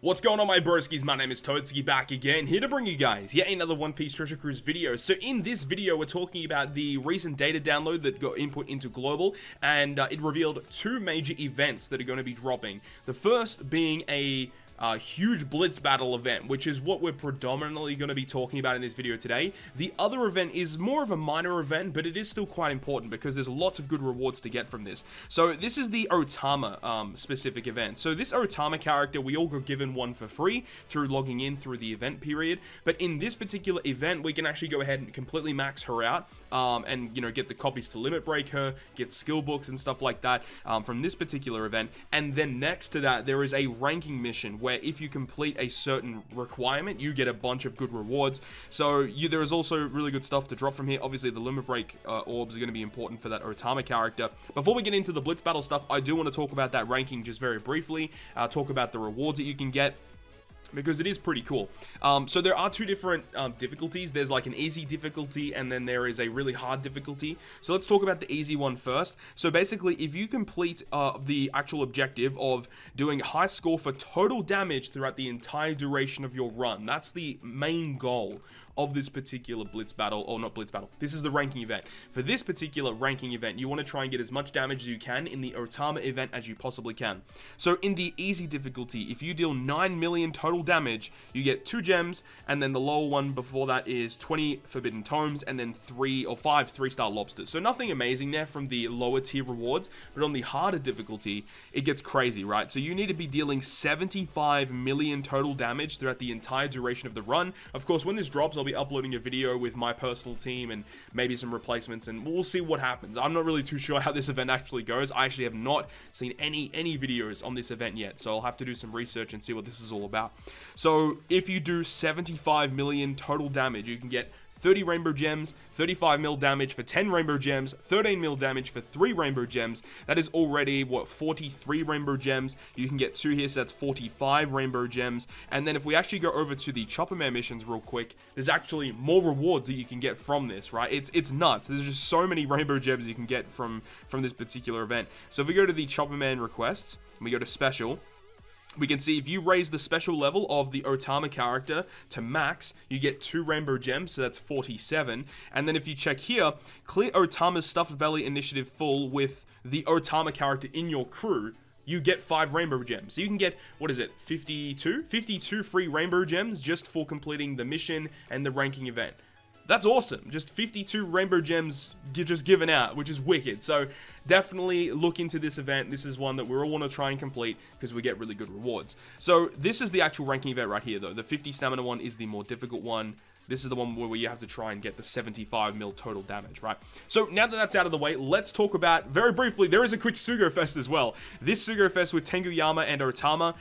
What's going on, my broskies? My name is Toadskii, back again, here to bring you guys yet another One Piece Treasure Cruise video. So in this video, we're talking about the recent data download that got input into Global, and it revealed two major events that are going to be dropping. The first being a huge Blitz battle event, which is what we're predominantly going to be talking about in this video today. The other event is more of a minor event, but it is still quite important because there's lots of good rewards to get from this. So this is the Otama specific event. So this Otama character, we all got given one for free through logging in through the event period, but in this particular event, we can actually go ahead and completely max her out, and get the copies to limit break her, get skill books and stuff like that from this particular event. And then next to that, there is a ranking mission where if you complete a certain requirement, you get a bunch of good rewards. So there is also really good stuff to drop from here. Obviously, the limit break orbs are going to be important for that Otama character. Before we get into the Blitz battle stuff, I do want to talk about that ranking just very briefly, talk about the rewards that you can get, because it is pretty cool. So there are two different difficulties. There's like an easy difficulty, and then there is a really hard difficulty. So let's talk about the easy one first. So basically, if you complete the actual objective of doing high score for total damage throughout the entire duration of your run, that's the main goal of this particular Blitz battle, or not Blitz battle, this is the ranking event. For this particular ranking event, you want to try and get as much damage as you can in the Otama event as you possibly can. So in the easy difficulty, if you deal 9 million total damage, you get 2 gems, and then the lower one before that is 20 forbidden tomes, and then 3 or 5 3-star lobsters. So nothing amazing there from the lower tier rewards, but on the harder difficulty, it gets crazy, right? So you need to be dealing 75 million total damage throughout the entire duration of the run. Of course, when this drops, I'll be uploading a video with my personal team and maybe some replacements, and we'll see what happens. I'm not really too sure how this event actually goes. I actually have not seen any videos on this event yet, so I'll have to do some research and see what this is all about. So if you do 75 million total damage, you can get 30 rainbow gems, 35 mil damage for 10 rainbow gems, 13 mil damage for 3 rainbow gems. That is already, 43 rainbow gems. You can get 2 here, so that's 45 rainbow gems. And then if we actually go over to the Chopper Man missions real quick, there's actually more rewards that you can get from this, right? It's nuts. There's just so many rainbow gems you can get from this particular event. So if we go to the Chopper Man requests, and we go to special, we can see if you raise the special level of the Otama character to max, you get 2 rainbow gems, so that's 47. And then if you check here, clear Otama's stuffed belly initiative full with the Otama character in your crew, you get 5 rainbow gems. So you can get, 52 free rainbow gems just for completing the mission and the ranking event. That's awesome. Just 52 rainbow gems just given out, which is wicked. So definitely look into this event. This is one that we all want to try and complete because we get really good rewards. So this is the actual ranking event right here, though. The 50 stamina one is the more difficult one. This is the one where you have to try and get the 75 mil total damage, right? So now that that's out of the way, let's talk about, very briefly, there is a quick Segura Fest as well. This Segura Fest with Tenguyama and Otsuru.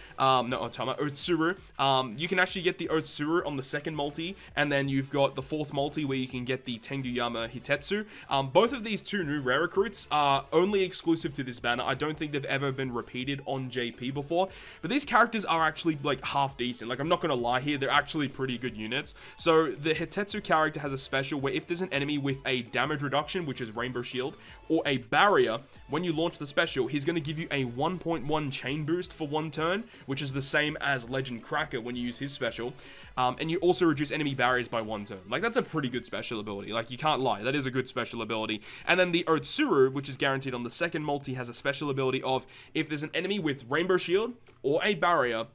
You can actually get the Otsuru on the second multi, and then you've got the fourth multi where you can get the Tenguyama Hitetsu. Both of these two new rare recruits are only exclusive to this banner. I don't think they've ever been repeated on JP before, but these characters are actually like half decent. Like, I'm not gonna lie here, they're actually pretty good units. So the Hitetsu character has a special where if there's an enemy with a damage reduction, which is Rainbow Shield, or a barrier, when you launch the special, he's going to give you a 1.1 chain boost for 1 turn, which is the same as Legend Cracker when you use his special. And you also reduce enemy barriers by 1 turn. Like, that's a pretty good special ability. Like, you can't lie. That is a good special ability. And then the Otsuru, which is guaranteed on the second multi, has a special ability of if there's an enemy with Rainbow Shield or a barrier,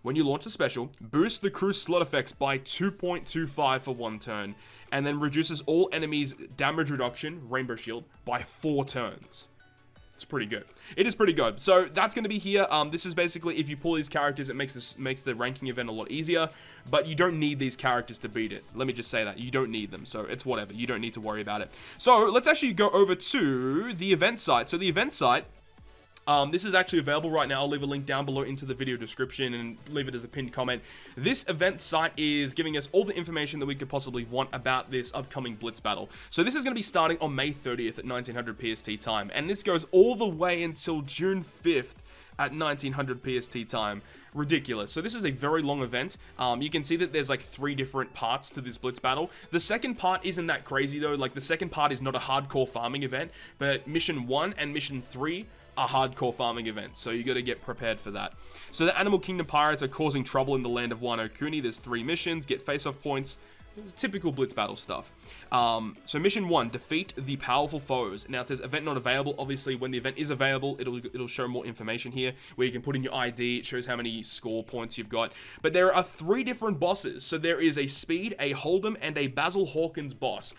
when you launch the special, boost the crew slot effects by 2.25 for 1 turn, and then reduces all enemies' damage reduction, Rainbow Shield, by 4 turns. It's pretty good. It is pretty good. So that's going to be here. This is basically, if you pull these characters, it makes the ranking event a lot easier, but you don't need these characters to beat it. Let me just say that. You don't need them, so it's whatever. You don't need to worry about it. So let's actually go over to the event site. So the event site, this is actually available right now. I'll leave a link down below into the video description and leave it as a pinned comment. This event site is giving us all the information that we could possibly want about this upcoming Blitz battle. So this is going to be starting on May 30th at 1900 PST time, and this goes all the way until June 5th at 1900 PST time. Ridiculous. So this is a very long event. You can see that there's like 3 different parts to this Blitz battle. The second part isn't that crazy though. Like, the second part is not a hardcore farming event, but mission 1 and mission 3 a hardcore farming event, so you got to get prepared for that. So the Animal Kingdom pirates are causing trouble in the land of Wano Kuni. There's 3 missions, get face-off points. It's typical Blitz battle stuff. So mission 1, defeat the powerful foes. Now it says event not available. Obviously, when the event is available, it'll show more information here where you can put in your ID. It shows how many score points you've got. But there are 3 different bosses. So there is a Speed, a Hold'em, and a Basil Hawkins boss.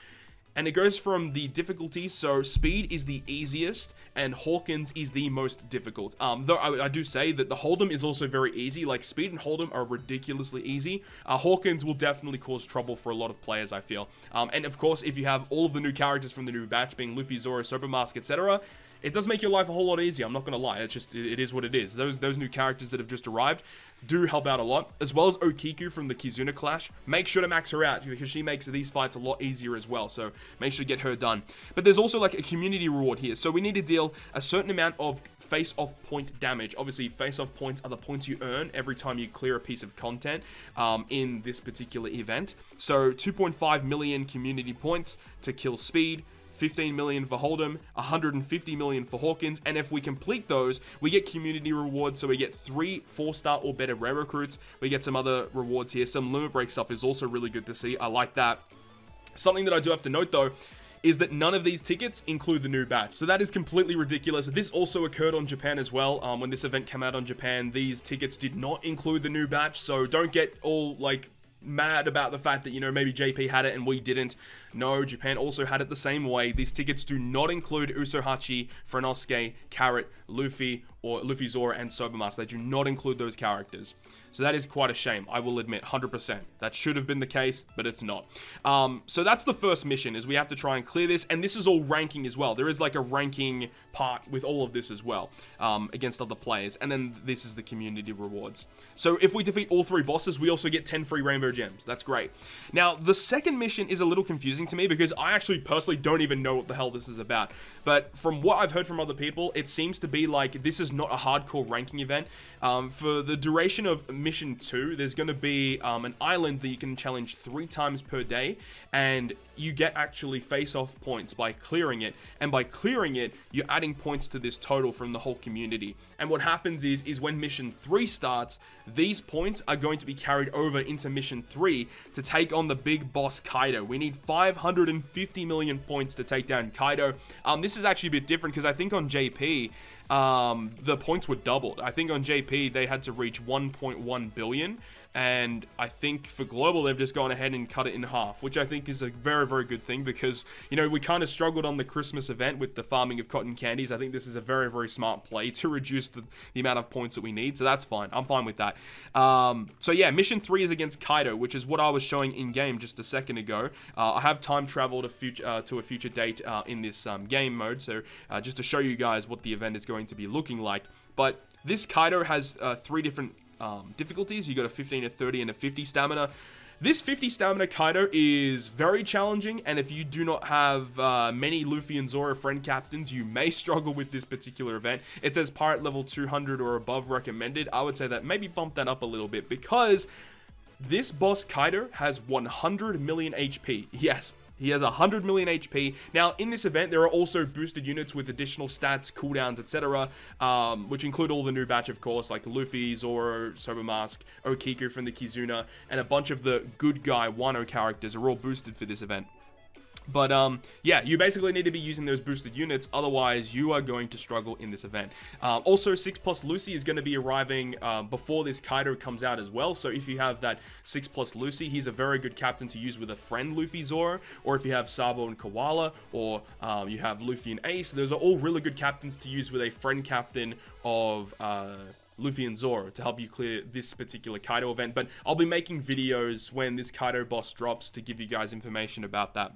And it goes from the difficulty, so Speed is the easiest, and Hawkins is the most difficult. Though I do say that the Hold'em is also very easy. Like, Speed and Hold'em are ridiculously easy. Hawkins will definitely cause trouble for a lot of players, I feel. And of course, if you have all of the new characters from the new batch, being Luffy, Zoro, Sober Mask, etc., it does make your life a whole lot easier. I'm not gonna lie. It's just, it is what it is. Those new characters that have just arrived do help out a lot, as well as Okiku from the Kizuna Clash. Make sure to max her out because she makes these fights a lot easier as well, so make sure to get her done. But there's also like a community reward here, so we need to deal a certain amount of face-off point damage. Obviously, face-off points are the points you earn every time you clear a piece of content in this particular event. So 2.5 million community points to kill Speed, 15 million for Hold'em, 150 million for Hawkins, and if we complete those, we get community rewards, so we get 3 4-star or better rare recruits. We get some other rewards here. Some limit break stuff is also really good to see. I like that. Something that I do have to note though is that none of these tickets include the new batch. So that is completely ridiculous. This also occurred on Japan as well. When this event came out on Japan, these tickets did not include the new batch, so don't get all like mad about the fact that, you know, maybe JP had it and we didn't. No, Japan also had it the same way. These tickets do not include Usohachi, Frenosuke, Carrot, Luffy, or Luffy, Zoro, and Sobermask. They do not include those characters. So that is quite a shame, I will admit, 100%. That should have been the case, but it's not. So that's the first mission, is we have to try and clear this, and this is all ranking as well. There is like a ranking part with all of this as well, against other players, and then this is the community rewards. So if we defeat all 3 bosses, we also get 10 free rainbow gems. That's great. Now, the second mission is a little confusing to me because I actually personally don't even know what the hell this is about. But from what I've heard from other people, it seems to be like this is not a hardcore ranking event. For the duration of mission 2, there's going to be an island that you can challenge 3 times per day, and you get actually face-off points by clearing it, and by clearing it, you're adding points to this total from the whole community. And what happens is when mission 3 starts, these points are going to be carried over into mission 3 to take on the big boss Kaido. We need 550 million points to take down Kaido. This is actually a bit different because I think on JP, the points were doubled. I think on JP they had to reach 1.1 billion, and I think for global they've just gone ahead and cut it in half, which I think is a very, very good thing because, you know, we kind of struggled on the Christmas event with the farming of cotton candies. I think this is a very, very smart play to reduce the amount of points that we need, so that's fine. I'm fine with that. So yeah, mission 3 is against Kaido, which is what I was showing in game just a second ago. I have time traveled to a future date in this game mode, so just to show you guys what the event is going to be looking like. But this Kaido has 3 different difficulties. You got a 15, a 30, and a 50 stamina. This 50 stamina Kaido is very challenging, and if you do not have many Luffy and Zoro friend captains, you may struggle with this particular event. It says pirate level 200 or above recommended. I would say that maybe bump that up a little bit because this boss Kaido has 100 million HP. Yes, he has 100 million HP. Now, in this event, there are also boosted units with additional stats, cooldowns, etc., which include all the new batch, of course, like Luffy, Zoro, Sober Mask, Okiku from the Kizuna, and a bunch of the good guy Wano characters are all boosted for this event. But, yeah, you basically need to be using those boosted units, otherwise you are going to struggle in this event. Also, 6+ Lucy is going to be arriving before this Kaido comes out as well, so if you have that 6+ Lucy, he's a very good captain to use with a friend Luffy Zoro, or if you have Sabo and Coalla, or you have Luffy and Ace, those are all really good captains to use with a friend captain of Luffy and Zoro to help you clear this particular Kaido event. But I'll be making videos when this Kaido boss drops to give you guys information about that.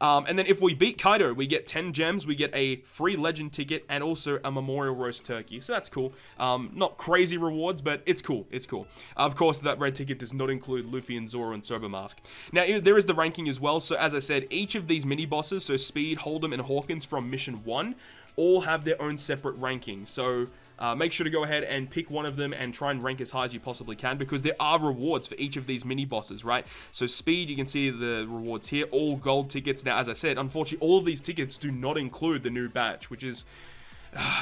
And then if we beat Kaido, we get 10 gems, we get a free legend ticket, and also a memorial roast turkey. So that's cool. Not crazy rewards, but it's cool. It's cool. Of course, that red ticket does not include Luffy and Zoro and Sober Mask. Now, there is the ranking as well. So as I said, each of these mini bosses, so Speed, Hold'em, and Hawkins from mission 1, all have their own separate ranking. So make sure to go ahead and pick one of them and try and rank as high as you possibly can, because there are rewards for each of these mini bosses, right? So Speed, you can see the rewards here, all gold tickets. Now, as I said, unfortunately, all of these tickets do not include the new batch, which is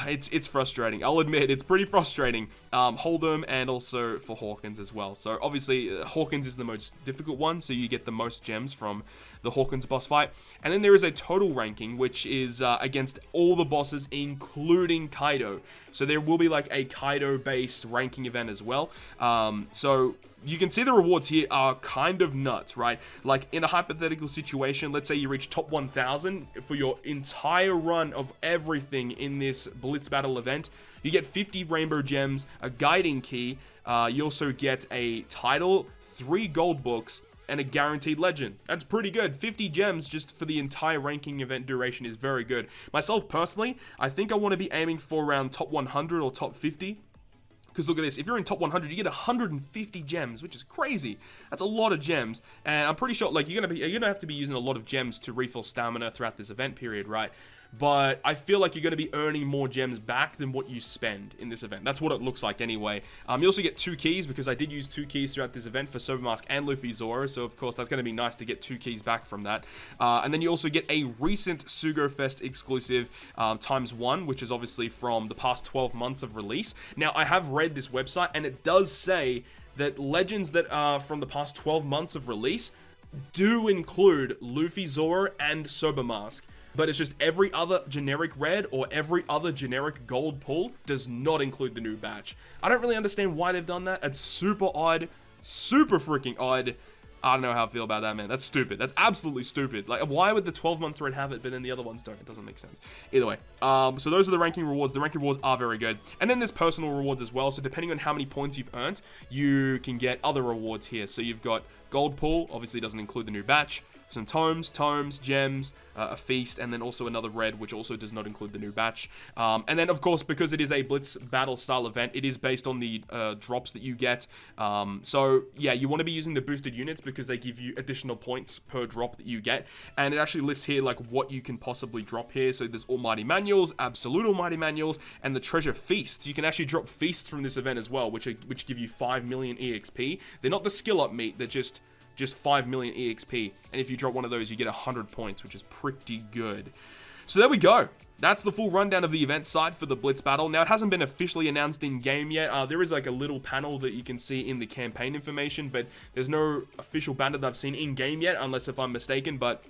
it's frustrating. I'll admit, it's pretty frustrating. Hold'em and also for Hawkins as well. So obviously, Hawkins is the most difficult one, so you get the most gems from the Hawkins boss fight. And then there is a total ranking, which is against all the bosses, including Kaido. So there will be like a Kaido-based ranking event as well. So you can see the rewards here are kind of nuts, right? Like in a hypothetical situation, let's say you reach top 1,000 for your entire run of everything in this Blitz Battle event. You get 50 rainbow gems, a guiding key. You also get a title, 3 gold books, and a guaranteed legend. That's pretty good. 50 gems just for the entire ranking event duration is very good. Myself personally, I think I want to be aiming for around top 100 or top 50. Because look at this, if you're in top 100, you get 150 gems, which is crazy. That's a lot of gems, and I'm pretty sure like you're gonna have to be using a lot of gems to refill stamina throughout this event period, right? But I feel like you're going to be earning more gems back than what you spend in this event. That's what it looks like anyway. You also get 2 keys, because I did use 2 keys throughout this event for Sober Mask and Luffy Zoro, so of course that's going to be nice to get 2 keys back from that. And then you also get a recent Segura Fest exclusive ×1, which is obviously from the past 12 months of release. Now, I have read this website, and it does say that legends that are from the past 12 months of release do include Luffy Zoro and Sober Mask. But it's just every other generic red or every other generic gold pull does not include the new batch. I don't really understand why they've done that. It's super odd. Super freaking odd. I don't know how I feel about that, man. That's stupid. That's absolutely stupid. Like, why would the 12-month thread have it, but then the other ones don't? It doesn't make sense. Either way, so those are the ranking rewards. The ranking rewards are very good. And then there's personal rewards as well. So depending on how many points you've earned, you can get other rewards here. So you've got gold pull, obviously doesn't include the new batch. Some tomes, gems, a feast, and then also another red, which also does not include the new batch. And then, of course, because it is a Blitz battle style event, it is based on the drops that you get. So, yeah, you want to be using the boosted units because they give you additional points per drop that you get. And it actually lists here, like, what you can possibly drop here. So there's Almighty Manuals, Absolute Almighty Manuals, and the Treasure Feasts. You can actually drop Feasts from this event as well, which give you 5 million EXP. They're not the skill up meat, they're just 5 million EXP, and if you drop one of those, you get 100 points, which is pretty good. So there we go. That's the full rundown of the event site for the Blitz Battle. Now, it hasn't been officially announced in-game yet. There is like a little panel that you can see in the campaign information, but there's no official banner that I've seen in-game yet, unless if I'm mistaken, but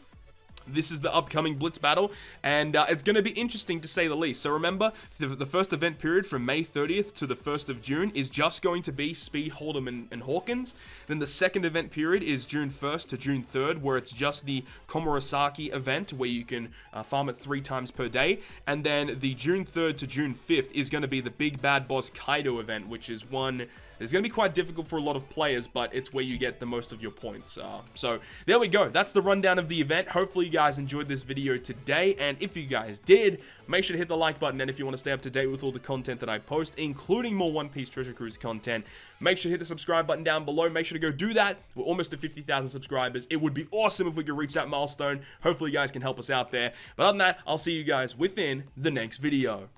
this is the upcoming Blitz Battle, and it's going to be interesting to say the least. So remember, the first event period from May 30th to the 1st of June is just going to be Speed, Hold'em, and Hawkins. Then the second event period is June 1st to June 3rd, where it's just the Komurasaki event, where you can farm it 3 times per day. And then the June 3rd to June 5th is going to be the Big Bad Boss Kaido event, which is one it's going to be quite difficult for a lot of players, but it's where you get the most of your points. So there we go. That's the rundown of the event. Hopefully you guys enjoyed this video today, and if you guys did, make sure to hit the like button, and if you want to stay up to date with all the content that I post, including more One Piece Treasure Cruise content, make sure to hit the subscribe button down below. Make sure to go do that. We're almost at 50,000 subscribers. It would be awesome if we could reach that milestone. Hopefully you guys can help us out there. But other than that, I'll see you guys within the next video.